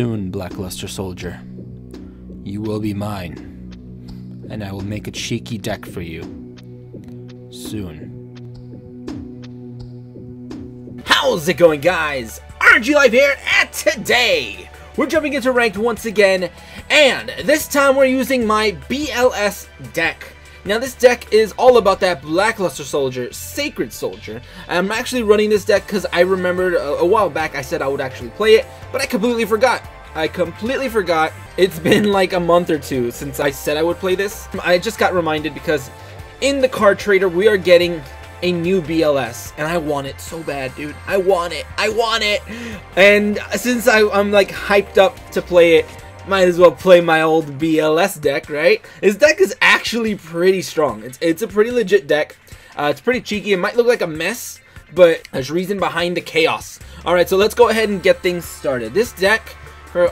Soon, Blackluster Soldier, you will be mine, and I will make a cheeky deck for you. Soon. How's it going, guys? aRenG Live here, and today we're jumping into ranked once again, and this time we're using my BLS deck. Now this deck is all about that Blackluster Soldier, Sacred Soldier. I'm actually running this deck because I remembered a while back I said I would actually play it, but I completely forgot. It's been like a month or two since I said I would play this. I just got reminded because in the card trader we are getting a new BLS, and I want it so bad, dude. I want it. And since I'm like hyped up to play it, might as well play my old BLS deck, right? This deck is actually pretty strong. It's a pretty legit deck. It's pretty cheeky. It might look like a mess, but there's reason behind the chaos. All right, so let's go ahead and get things started. This deck, for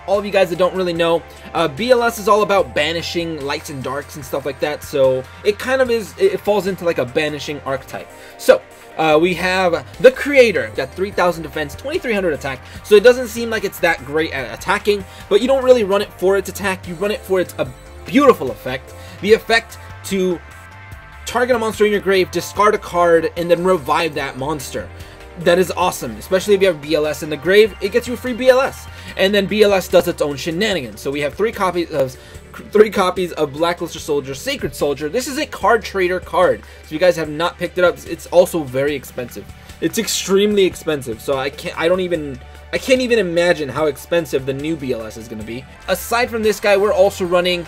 all of you guys that don't really know, BLS is all about banishing lights and darks and stuff like that. So it kind of is. It falls into like a banishing archetype. So we have the creator, got 3,000 defense, 2,300 attack, so it doesn't seem like it's that great at attacking, but you don't really run it for its attack, you run it for its beautiful effect. The effect to target a monster in your grave, discard a card, and then revive that monster. That is awesome, especially if you have BLS in the grave, it gets you a free BLS. And then BLS does its own shenanigans. So we have three copies of Blackluster Soldier, Sacred Soldier. This is a card trader card. So if you guys have not picked it up, it's also very expensive. It's extremely expensive. So I can't even imagine how expensive the new BLS is going to be. Aside from this guy, we're also running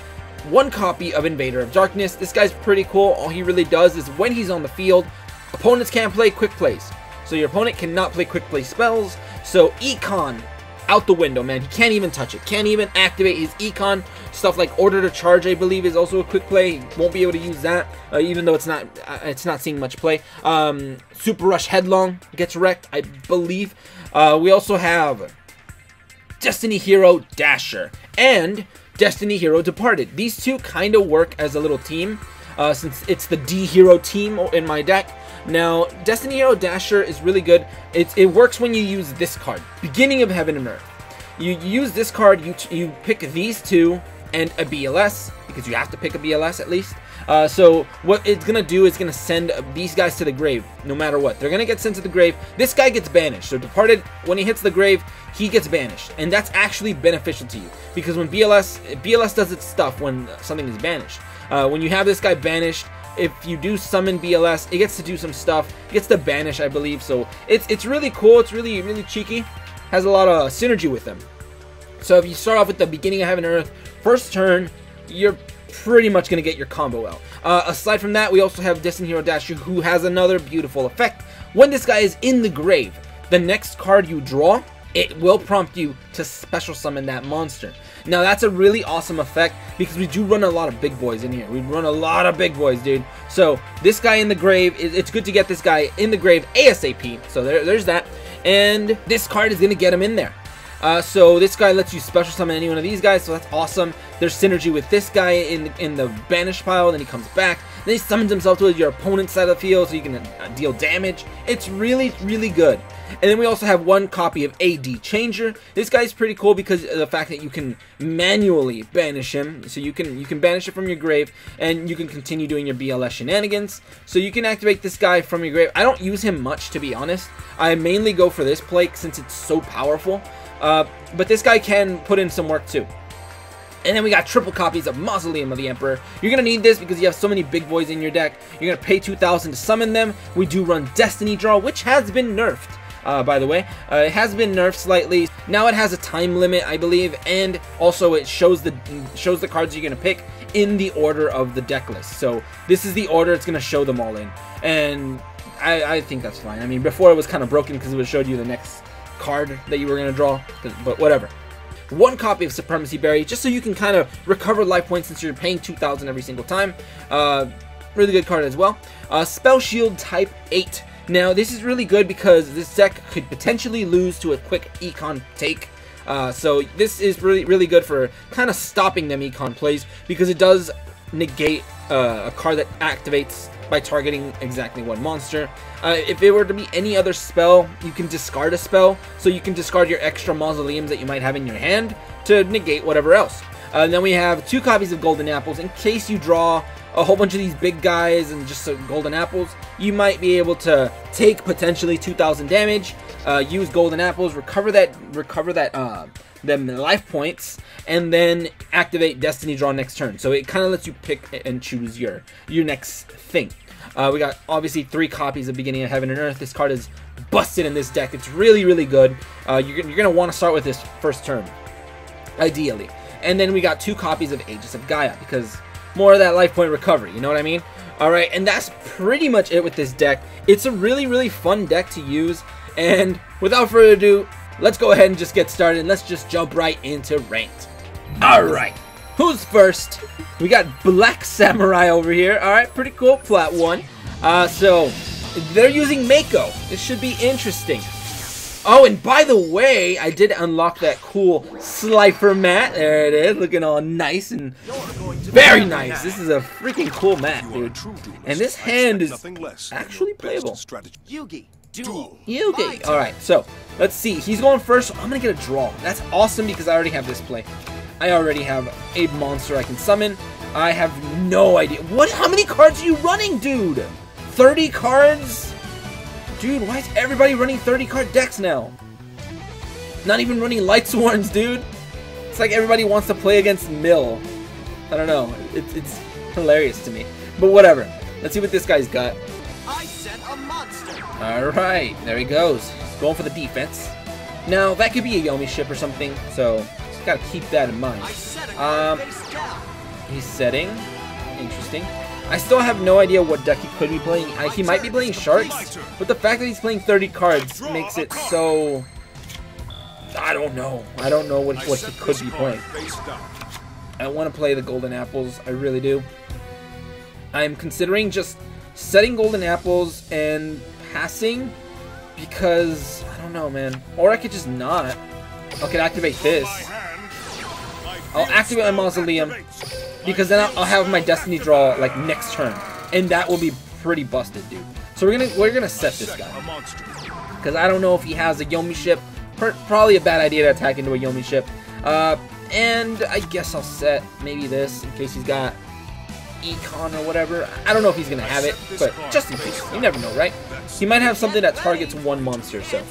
one copy of Invader of Darkness. This guy's pretty cool. All he really does is when he's on the field, opponents can't play quick plays. So your opponent cannot play quick play spells. So Econ out the window, man. He can't even touch it. Can't even activate his Econ. Stuff like Order to Charge, I believe, is also a quick play. He won't be able to use that, even though it's not seeing much play. Super Rush Headlong gets wrecked, I believe. We also have Destiny Hero Dasher and Destiny Hero Departed. These two kind of work as a little team, since it's the D Hero team in my deck. Now, Destiny Hero Dasher is really good. It works when you use this card, Beginning of Heaven and Earth. You use this card, you pick these two and a BLS, because you have to pick a BLS at least. So what it's going to do is going to send these guys to the grave, no matter what. They're going to get sent to the grave. This guy gets banished. So Departed, when he hits the grave, he gets banished. And that's actually beneficial to you, because when BLS does its stuff when something is banished. When you have this guy banished, if you do summon BLS, it gets to do some stuff. It gets to banish, I believe. So it's really cool. It's really cheeky. Has a lot of synergy with them. So if you start off with the Beginning of Heaven and Earth, first turn, you're pretty much going to get your combo out. Aside from that, we also have Destiny Hero Dasher, who has another beautiful effect. When this guy is in the grave, the next card you draw, it will prompt you to special summon that monster. Now that's a really awesome effect because we do run a lot of big boys in here. We run a lot of big boys, dude. So this guy in the grave, it's good to get this guy in the grave ASAP. So there's that. And this card is going to get him in there. So this guy lets you special summon any one of these guys, so that's awesome. There's synergy with this guy in the banish pile, then he comes back. Then he summons himself to your opponent's side of the field so you can deal damage. It's really good. And then we also have one copy of AD Changer. This guy's pretty cool because of the fact that you can manually banish him. So you can banish it from your grave, and you can continue doing your BLS shenanigans. So you can activate this guy from your grave. I don't use him much, to be honest. I mainly go for this play since it's so powerful. But this guy can put in some work too. And then we got triple copies of Mausoleum of the Emperor. You're going to need this because you have so many big boys in your deck. You're going to pay 2,000 to summon them. We do run Destiny Draw, which has been nerfed. By the way, it has been nerfed slightly. Now it has a time limit, I believe, and also it shows the cards you're going to pick in the order of the deck list. So this is the order it's going to show them all in. And I think that's fine. I mean, before it was kind of broken because it would show you the next card that you were going to draw, but whatever. One copy of Supremacy Berry, just so you can kind of recover life points since you're paying 2,000 every single time. Really good card as well. Spell Shield Type 8. Now this is really good because this deck could potentially lose to a quick Econ take. So this is really good for kind of stopping them Econ plays because it does negate a card that activates by targeting exactly one monster. If it were to be any other spell, you can discard a spell, so you can discard your extra mausoleums that you might have in your hand to negate whatever else. And then we have 2 copies of golden apples in case you draw a whole bunch of these big guys and just golden apples. You might be able to take potentially 2,000 damage, use golden apples, recover them life points, and then activate Destiny Draw next turn. So it kind of lets you pick and choose your next thing. We got obviously 3 copies of Beginning of Heaven and Earth. This card is busted in this deck. It's really, really good. You're gonna want to start with this first turn, ideally. And then we got 2 copies of Aegis of Gaia, because more of that life point recovery, you know what I mean? Alright, and that's pretty much it with this deck. It's a really, really fun deck to use, and without further ado, let's go ahead and just get started, and let's just jump right into ranked. Alright, who's first? We got Black Samurai over here. Alright, pretty cool, flat 1. So, they're using Mako. This should be interesting. Oh, and by the way, I did unlock that cool Slifer mat. There it is, looking all nice and very nice. This is a freaking cool mat, dude. And this hand is actually playable. YuGiOh Duel. YuGiOh. Alright, so let's see. He's going first, so I'm going to get a draw. That's awesome because I already have this play. I already have a monster I can summon. I have no idea. How many cards are you running, dude? 30 cards? Dude, why is everybody running 30-card decks now? Not even running Lightsworns, dude. It's like everybody wants to play against Mill. I don't know. It's hilarious to me. But whatever. Let's see what this guy's got. I sent a monster. Alright, there he goes. Going for the defense. Now, that could be a Yomi ship or something, so just gotta keep that in mind. He's setting. Interesting. I still have no idea what deck he could be playing. He might be playing Sharks, but the fact that he's playing 30 cards makes it so... I don't know. I don't know what he could be playing. I want to play the Golden Apples. I really do. I'm considering just setting Golden Apples and passing because... I don't know, man. Or I could just not. I could activate this. I'll activate my Mausoleum, because then I'll have my Destiny Draw like next turn, and that will be pretty busted, dude. So we're gonna set this guy, because I don't know if he has a Yomi ship. Probably a bad idea to attack into a Yomi ship. And I guess I'll set maybe this in case he's got Econ or whatever. I don't know if he's gonna have it, but just in case, you never know, right? He might have something that targets one monster. So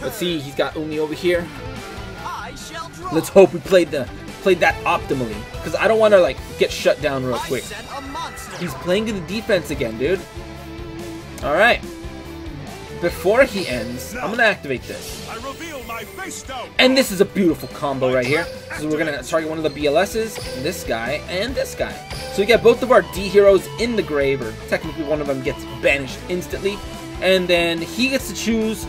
let's see. He's got Umi over here. Let's hope we played that optimally, because I don't want to like get shut down real quick. He's playing to the defense again, dude. Alright. Before he ends, I'm going to activate this. And this is a beautiful combo right here. So we're going to target one of the BLS's, this guy, and this guy. So we got both of our D heroes in the grave, or technically one of them gets banished instantly. And then he gets to choose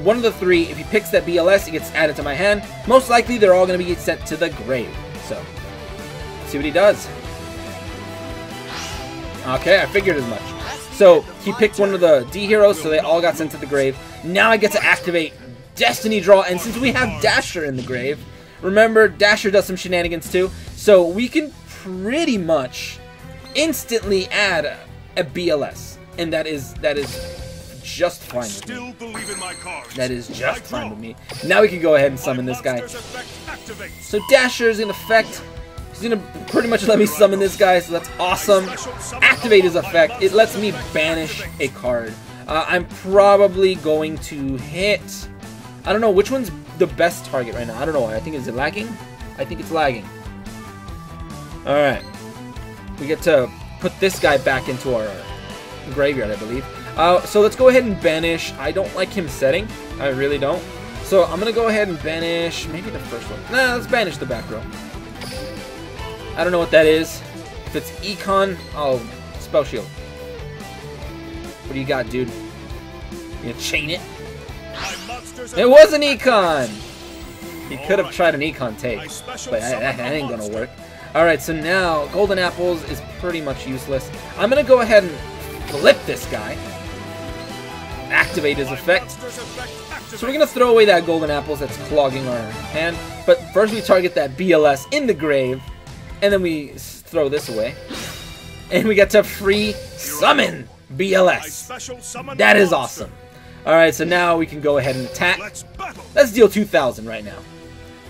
one of the 3. If he picks that BLS, it gets added to my hand. Most likely, they're all going to be sent to the grave. So, let's see what he does. Okay, I figured as much. So, he picked one of the D heroes, so they all got sent to the grave. Now I get to activate Destiny Draw, and since we have Dasher in the grave, remember, Dasher does some shenanigans too, so we can pretty much instantly add a BLS, and that is just fine with me. That is just fine with me. Now we can go ahead and summon this guy. So Dasher is in effect. He's gonna pretty much let me summon this guy, so that's awesome. Activate his effect. It lets me banish a card. I'm probably going to hit... I don't know, which one's the best target right now? I don't know. I think, is it lagging? I think it's lagging. Alright. We get to put this guy back into our graveyard, I believe. So let's go ahead and banish. I don't like him setting. I really don't. So I'm going to go ahead and banish maybe the first one. Nah, let's banish the back row. I don't know what that is. If it's Econ, oh, Spell Shield. What do you got, dude? You gonna chain it? It was an Econ! He could have tried an Econ take, but that ain't gonna work. Alright, so now Golden Apples is pretty much useless. I'm gonna go ahead and flip this guy. Activate his effect. So we're gonna throw away that Golden Apples that's clogging our hand. But first we target that BLS in the grave, and then we throw this away. And we get to free summon BLS. That is awesome. Alright, so now we can go ahead and attack. Let's deal 2,000 right now.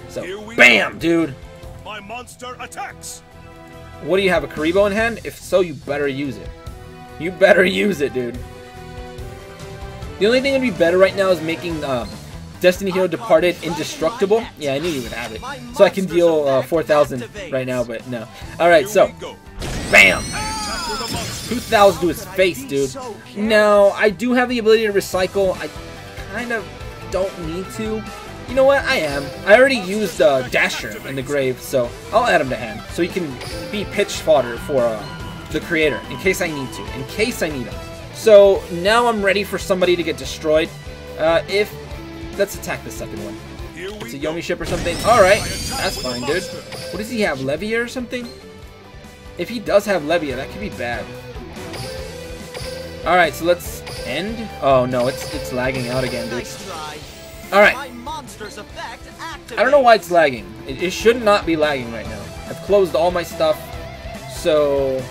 So, bam, dude. My monster attacks. What do you have, a Karibo in hand? If so, you better use it. You better use it, dude. The only thing that would be better right now is making Destiny Hero Departed indestructible. Yeah, I knew you would have it. So I can deal 4,000 right now, but no. Alright, so, bam! 2,000 to his face, dude. Now, I do have the ability to recycle. I kind of don't need to. You know what? I am. I already used Dasher in the grave, so I'll add him to hand. So he can be pitch fodder for the creator, in case I need to. In case I need him. So now I'm ready for somebody to get destroyed. Let's attack the second one. It's a Yomi ship or something. Alright, that's fine, dude. What does he have, Levia or something? If he does have Levia, that could be bad. Alright, so let's end. Oh no, it's lagging out again, dude. Alright. I don't know why it's lagging. It should not be lagging right now. I've closed all my stuff. So,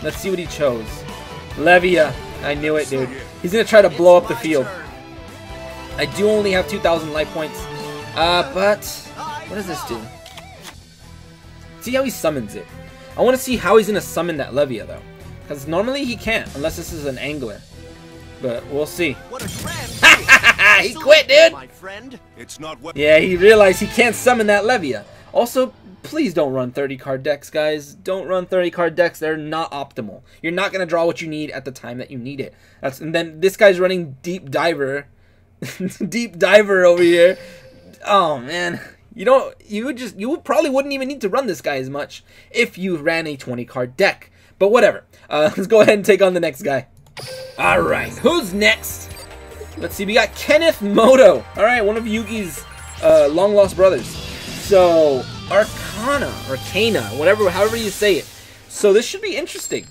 let's see what he chose. Levia. I knew it, dude. He's gonna try to blow up the field. I do only have 2,000 life points. But, what does this do? See how he summons it. I want to see how he's gonna summon that Levia, though. Because normally he can't, unless this is an angler. But we'll see. He quit, dude! My friend. It's not what. Yeah, he realized he can't summon that Levia. Also, please don't run 30 card decks, guys. Don't run 30 card decks. They're not optimal. You're not gonna draw what you need at the time that you need it. And then this guy's running Deep Diver. Deep Diver over here. Oh man. You probably wouldn't even need to run this guy as much if you ran a 20 card deck. But whatever. Let's go ahead and take on the next guy. Alright, who's next? Let's see, we got Kenneth Moto. Alright, one of Yugi's long lost brothers. So, Arcana, however you say it. So this should be interesting.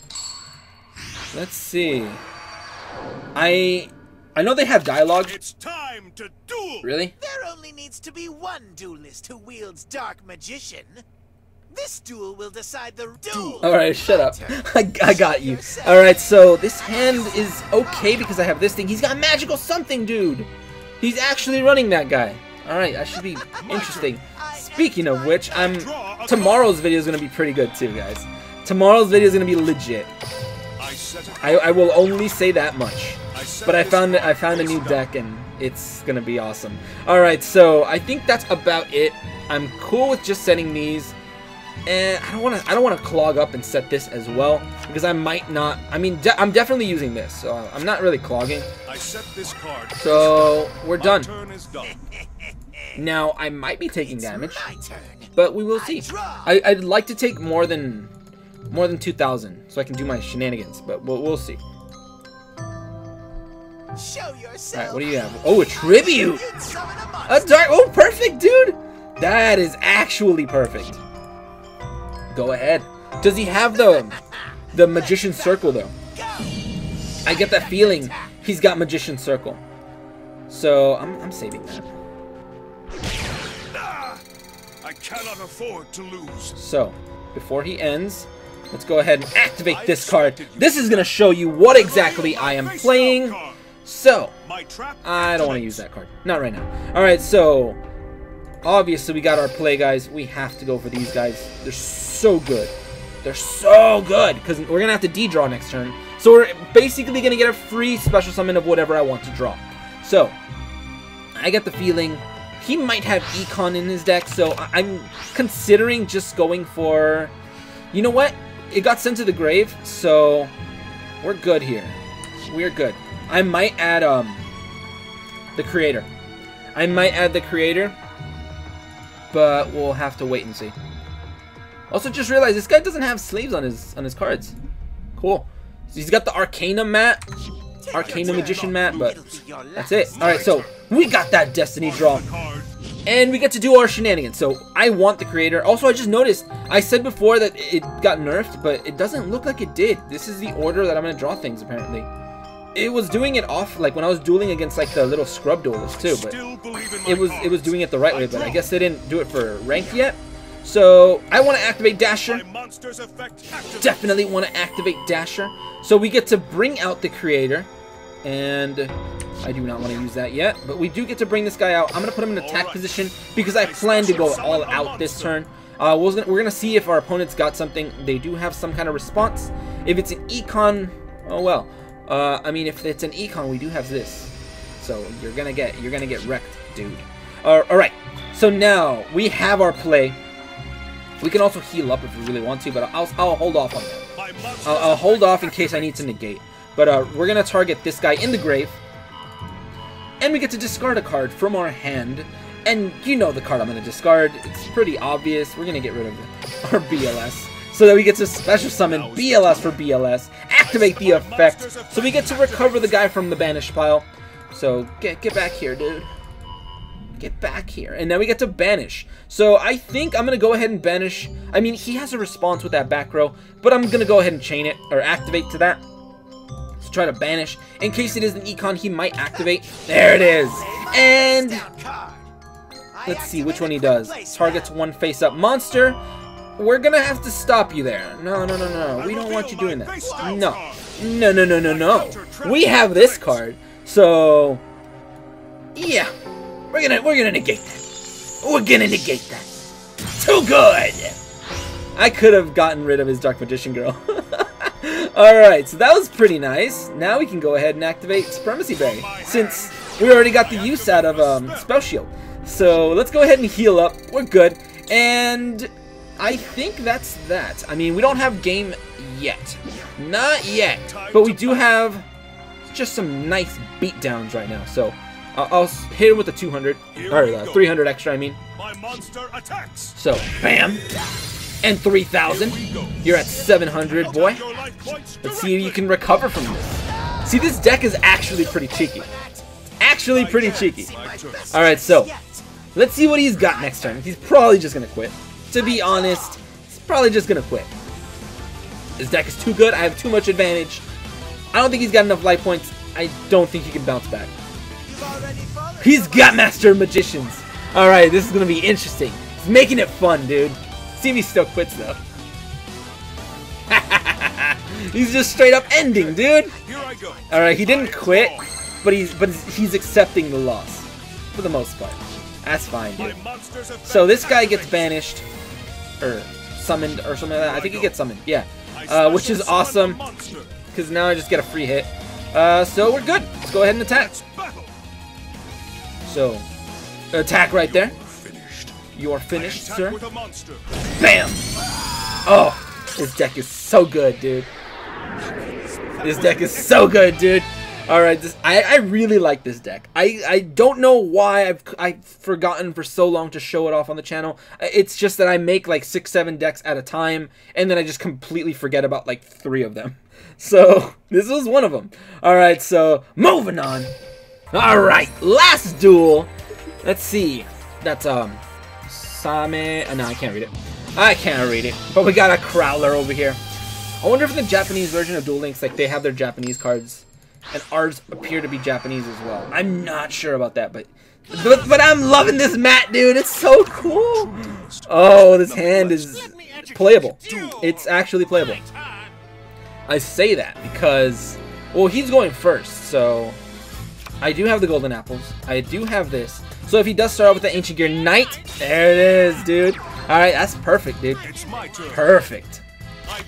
Let's see. I know they have dialogue. It's time to duel. Really? There only needs to be one duelist who wields Dark Magician. This duel will decide the duel. Alright, shut up. I got you. Alright, so this hand is okay because I have this thing. He's got magical something, dude. He's actually running that guy. Alright, that should be interesting. Speaking of which, tomorrow's video is going to be pretty good too, guys. Tomorrow's video is going to be legit. I will only say that much. But I found a new deck and it's going to be awesome. Alright, so I think that's about it. I'm cool with just setting these. And I don't want to clog up and set this as well because I might not. I mean, I'm definitely using this, so I'm not really clogging. I set this card. So we're done. Turn is done. Now I might be taking damage, but we will see. I'd like to take more than 2,000 so I can do my shenanigans, but we'll see. Show yourself. All right, what do you have? Oh, a tribute. A dark. Oh, perfect, dude. That is actually perfect. Go ahead. Does he have the Magician Circle, though? I get that feeling he's got Magician Circle. So, I'm saving that. I cannot afford to lose. So, before he ends, let's go ahead and activate this card. This is going to show you what exactly I am playing. So, I don't want to use that card. Not right now. Alright, so, obviously we got our play guys. We have to go for these guys. They're so good. They're so good because we're going to have to de-draw next turn. So we're basically going to get a free special summon of whatever I want to draw. So, I get the feeling he might have Econ in his deck. So I'm considering just going for... You know what? It got sent to the grave. So we're good here. We're good. I might add the creator. I might add the creator. But we'll have to wait and see. Also, just realized this guy doesn't have sleeves on his cards. Cool. So he's got the Arcana mat, Arcana Magician mat, but that's it. All right, so we got that Destiny draw, and we get to do our shenanigans. So I want the creator. Also, I just noticed I said before that it got nerfed, but it doesn't look like it did. This is the order that I'm gonna draw things. Apparently, it was doing it off like when I was dueling against like the little scrub duelist too, but it was doing it the right way. But I guess they didn't do it for ranked yet. So I want to activate Dasher. My monster's effect activated. Definitely want to activate Dasher. So we get to bring out the creator. And I do not want to use that yet. But we do get to bring this guy out. I'm going to put him in attack position because I plan to go all out this turn. We're going to see if our opponents got something. They do have some kind of response. If it's an econ, oh well. I mean, if it's an econ, we do have this. So you're gonna get wrecked, dude. All right. So now we have our play. We can also heal up if we really want to, but I'll hold off on that. I'll hold off in case I need to negate. But we're gonna target this guy in the grave, and we get to discard a card from our hand. And you know the card I'm gonna discard. It's pretty obvious. We're gonna get rid of our BLS. So that we get to special summon BLS for BLS, activate the effect, so we get to recover the guy from the banished pile. So get back here, dude. Get back here. And now we get to banish. So I think I'm going to go ahead and banish. I mean, he has a response with that back row, but I'm going to go ahead and chain it, or activate to that. Let's try to banish. In case it is an econ, he might activate. There it is. And let's see which one he does. Targets one face-up monster. We're going to have to stop you there. No. We don't want you doing that. No. We have this card. So, yeah. We're gonna negate that. We're gonna negate that. Too good! I could have gotten rid of his Dark Magician girl. Alright, so that was pretty nice. Now we can go ahead and activate Supremacy Berry, since we already got the use out of Spell Shield. So let's go ahead and heal up. We're good. And I think that's that. I mean, we don't have game yet. Not yet. But we do have just some nice beatdowns right now. So I'll hit him with a 200. Or 300 extra, I mean. My monster attacks. So, bam. And 3,000. You're at 700, boy. Let's see if you can recover from this. See, this deck is actually pretty cheeky. Actually pretty cheeky. Alright, so let's see what he's got next turn. He's probably just going to quit. To be honest, he's probably just going to quit. This deck is too good. I have too much advantage. I don't think he's got enough life points. I don't think he can bounce back. He's got Master Magicians. Alright, this is going to be interesting. He's making it fun, dude. See if he still quits, though. He's just straight up ending, dude. Alright, he didn't quit, but he's accepting the loss. For the most part. That's fine, dude. So this guy gets banished. Or summoned, or something like that. I think he gets summoned, yeah. Which is awesome. Because now I just get a free hit. So we're good. Let's go ahead and attack. So, attack right there. You are finished, sir. Bam! Oh, this deck is so good, dude. This deck is so good, dude. Alright, I really like this deck. I don't know why I've forgotten for so long to show it off on the channel. It's just that I make like 6-7 decks at a time, and then I just completely forget about like 3 of them. So, this was one of them. Alright, so, moving on. Alright, last duel. Let's see. That's, Same... no, I can't read it. I can't read it. But we got a Crowler over here. I wonder if in the Japanese version of Duel Links, like, they have their Japanese cards. And ours appear to be Japanese as well. I'm not sure about that, but I'm loving this mat, dude. It's so cool. Oh, this hand is playable. It's actually playable. I say that because, well, he's going first, so I do have the golden apples. I do have this. So if he does start out with the Ancient Gear Knight, there it is, dude. Alright, that's perfect, dude. Perfect.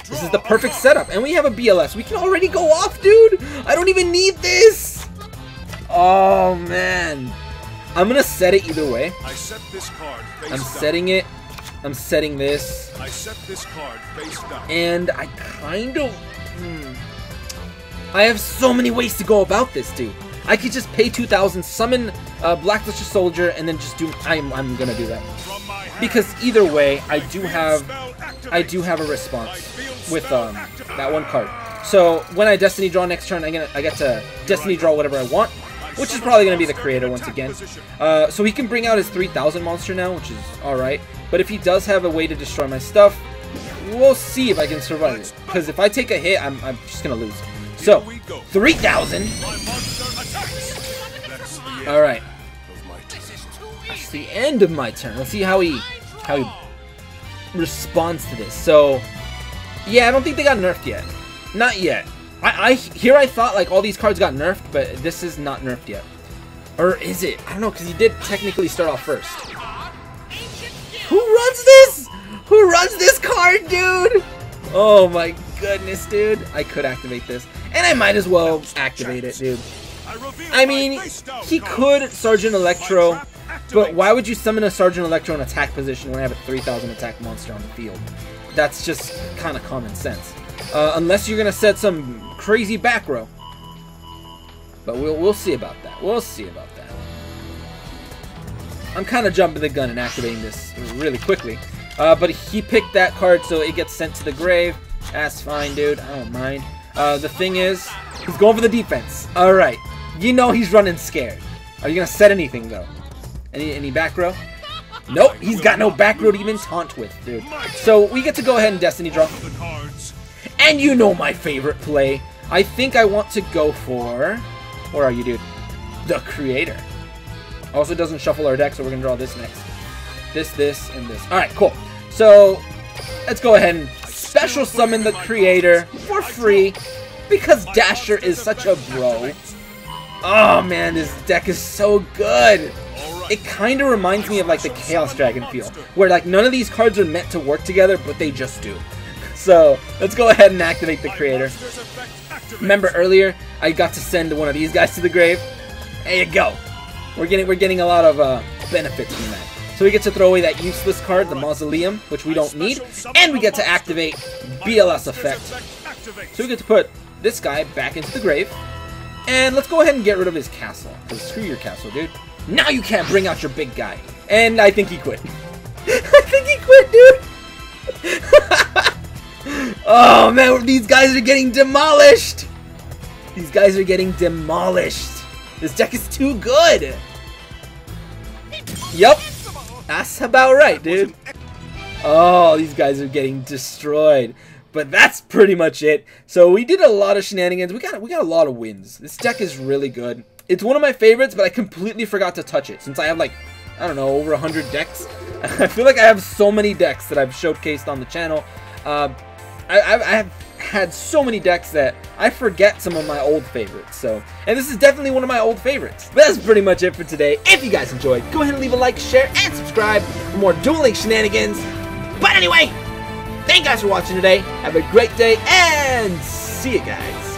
This is the perfect setup. And we have a BLS. We can already go off, dude. I don't even need this. Oh, man. I'm going to set it either way. I set this card face I'm down. setting it. I'm setting this. I set this card face down. And I kind of... I have so many ways to go about this, dude. I could just pay 2,000, summon Blacklisted Soldier, and then just do... I'm going to do that. Because either way, I do have a response with that one card. So when I Destiny draw next turn, I get to Destiny draw whatever I want, which is probably going to be the creator once again. So he can bring out his 3,000 monster now, which is alright. But if he does have a way to destroy my stuff, we'll see if I can survive it. Because if I take a hit, I'm just going to lose. So, 3,000. Alright. That's the end of my turn. Let's see how he response to this. So, yeah, I don't think they got nerfed yet. Not yet. I thought like all these cards got nerfed, but this is not nerfed yet. Or is it? I don't know, because he did technically start off first. Who runs this? Who runs this card, dude? Oh my goodness, dude. I could activate this. And I might as well activate it, dude. I mean, he could Sergeant Electro, but why would you summon a Sergeant Electro in attack position when I have a 3,000 attack monster on the field? That's just kind of common sense. Unless you're going to set some crazy back row. But we'll see about that. We'll see about that. I'm kind of jumping the gun and activating this really quickly. But he picked that card, so it gets sent to the grave. That's fine, dude. I don't mind. The thing is, he's going for the defense. Alright. You know he's running scared. Are you going to set anything, though? Any back row? Nope, he's got no back row to even taunt with, dude. So we get to go ahead and Destiny draw. And you know my favorite play. I think I want to go for... Where are you, dude? The Creator. Also doesn't shuffle our deck, so we're going to draw this next. This, and this. Alright, cool. So, let's go ahead and special summon the Creator for free. Because Dasher is such a bro. Oh man, this deck is so good. It kind of reminds me of like the Chaos Dragon feel. Where like none of these cards are meant to work together, but they just do. So, let's go ahead and activate the Creator. Remember earlier, I got to send one of these guys to the grave? There you go. We're getting a lot of benefits from that. So we get to throw away that useless card, the Mausoleum, which we don't need. And we get to activate BLS effect. So we get to put this guy back into the grave. And let's go ahead and get rid of his castle. Because screw your castle, dude. Now you can't bring out your big guy. And I think he quit. I think he quit, dude. Oh, man, these guys are getting demolished. These guys are getting demolished. This deck is too good. Yup. That's about right, dude. Oh, these guys are getting destroyed. But that's pretty much it. So we did a lot of shenanigans. We got a lot of wins. This deck is really good. It's one of my favorites, but I completely forgot to touch it since I have like, I don't know, over 100 decks. I feel like I have so many decks that I've showcased on the channel. I have had so many decks that I forget some of my old favorites. So, and this is definitely one of my old favorites. But that's pretty much it for today. If you guys enjoyed, go ahead and leave a like, share, and subscribe for more dueling shenanigans. But anyway, thank you guys for watching today. Have a great day, and see you guys.